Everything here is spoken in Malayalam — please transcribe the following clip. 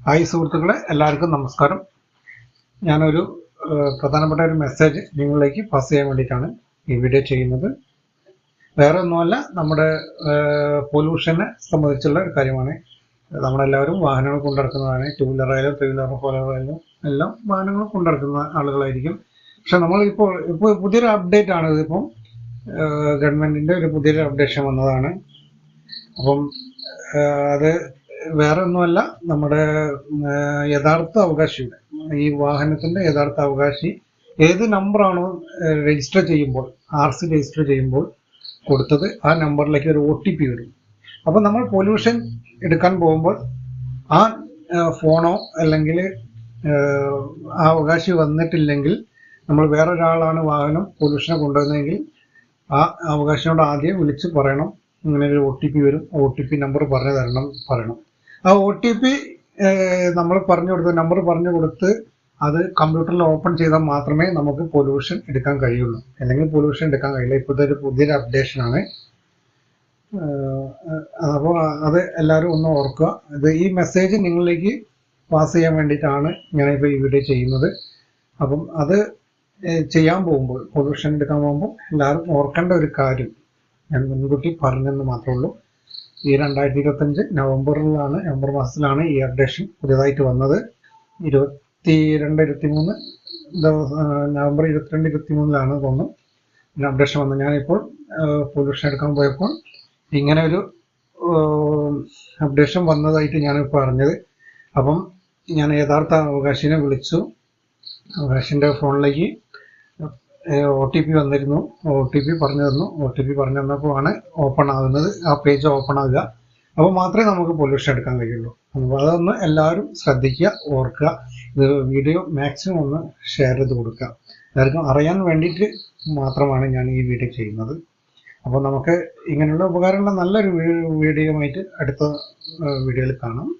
ഹായ് സുഹൃത്തുക്കളെ, എല്ലാവർക്കും നമസ്കാരം. ഞാനൊരു പ്രധാനപ്പെട്ട ഒരു മെസ്സേജ് നിങ്ങളിലേക്ക് പാസ് ചെയ്യാൻ വേണ്ടിയിട്ടാണ് ഈ വീഡിയോ ചെയ്യുന്നത്. വേറെ ഒന്നുമല്ല, നമ്മുടെ പൊല്യൂഷനെ സംബന്ധിച്ചുള്ള ഒരു കാര്യമാണ്. നമ്മളെല്ലാവരും വാഹനങ്ങൾ കൊണ്ടിറക്കുന്നതാണ്. ടൂ വീലറായാലും ത്രീ വീലർ ഫോർ വീലറായാലും എല്ലാം വാഹനങ്ങൾ കൊണ്ടിറക്കുന്ന ആളുകളായിരിക്കും. പക്ഷെ ഇപ്പോൾ പുതിയൊരു അപ്ഡേറ്റ് ആണ്. ഇതിപ്പം ഗവൺമെന്റിന്റെ ഒരു പുതിയൊരു അപ്ഡേഷൻ വന്നതാണ്. അപ്പം അത് വേറെ ഒന്നുമല്ല, നമ്മുടെ യഥാർത്ഥ അവകാശിയുടെ, ഈ വാഹനത്തിന്റെ യഥാർത്ഥ അവകാശി ഏത് നമ്പറാണോ രജിസ്റ്റർ ചെയ്യുമ്പോൾ, RC രജിസ്റ്റർ ചെയ്യുമ്പോൾ കൊടുത്തത്, ആ നമ്പറിലേക്ക് ഒരു OTP വരും. അപ്പൊ നമ്മൾ പൊല്യൂഷൻ എടുക്കാൻ പോകുമ്പോൾ ആ ഫോണോ അല്ലെങ്കിൽ ആ അവകാശി വന്നിട്ടില്ലെങ്കിൽ, നമ്മൾ വേറൊരാളാണ് വാഹനം പൊല്യൂഷനെ കൊണ്ടുവന്നതെങ്കിൽ ആ അവകാശിയോട് ആദ്യം വിളിച്ച് പറയണം, ഇങ്ങനെ ഒരു OTP വരും, OTP നമ്പർ പറഞ്ഞു തരണം പറയണം. ആ OTP നമ്മൾ പറഞ്ഞു കൊടുത്ത്, നമ്പർ പറഞ്ഞു കൊടുത്ത് അത് കമ്പ്യൂട്ടറിൽ ഓപ്പൺ ചെയ്താൽ മാത്രമേ നമുക്ക് പൊല്യൂഷൻ എടുക്കാൻ കഴിയുള്ളൂ. അല്ലെങ്കിൽ പൊല്യൂഷൻ എടുക്കാൻ കഴിയില്ല. ഇപ്പോഴത്തെ ഒരു പുതിയൊരു അപ്ഡേഷനാണ്. അപ്പോൾ അത് എല്ലാവരും ഒന്ന് ഓർക്കുക. ഈ മെസ്സേജ് നിങ്ങളിലേക്ക് പാസ് ചെയ്യാൻ വേണ്ടിയിട്ടാണ് ഞാനിപ്പോൾ ഈ വീഡിയോ ചെയ്യുന്നത്. അപ്പം അത് ചെയ്യാൻ പോകുമ്പോൾ, പൊല്യൂഷൻ എടുക്കാൻ പോകുമ്പോൾ എല്ലാവരും ഓർക്കേണ്ട ഒരു കാര്യം ഞാൻ മുൻകൂട്ടി പറഞ്ഞെന്ന് മാത്രമേ ഉള്ളൂ. ഈ 2025 നവംബർ മാസത്തിലാണ് ഈ അപ്ഡേഷൻ പുതിയതായിട്ട് വന്നത്. 22-23 നവംബർ 22-23 തോന്നുന്നു അപ്ഡേഷൻ വന്നത്. ഞാനിപ്പോൾ പൊല്യൂഷൻ എടുക്കാൻ പോയപ്പോൾ ഇങ്ങനെ ഒരു അപ്ഡേഷൻ വന്നതായിട്ട് ഞാനിപ്പോൾ അറിഞ്ഞത്. അപ്പം ഞാൻ യഥാർത്ഥ അവകാശിനെ വിളിച്ചു. അവകാശിന്റെ ഫോണിലേക്ക് OTP വന്നിരുന്നു. OTP പറഞ്ഞു തന്നു. OTP പറഞ്ഞു തന്നപ്പോഴാണ് ഓപ്പൺ ആകുന്നത്, ആ പേജ് ഓപ്പൺ ആകുക. അപ്പോൾ മാത്രമേ നമുക്ക് പൊല്യൂഷൻ എടുക്കാൻ കഴിയുള്ളൂ. അപ്പോൾ അതൊന്ന് എല്ലാവരും ശ്രദ്ധിക്കുക, ഓർക്കുക. ഇത് വീഡിയോ മാക്സിമം ഒന്ന് ഷെയർ ചെയ്ത് കൊടുക്കുക. എല്ലാവർക്കും അറിയാൻ വേണ്ടിയിട്ട് മാത്രമാണ് ഞാൻ ഈ വീഡിയോ ചെയ്യുന്നത്. അപ്പോൾ നമുക്ക് ഇങ്ങനെയുള്ള ഉപകാരമുള്ള നല്ലൊരു വീഡിയോ ആയിട്ട് അടുത്ത വീഡിയോയിൽ കാണാം.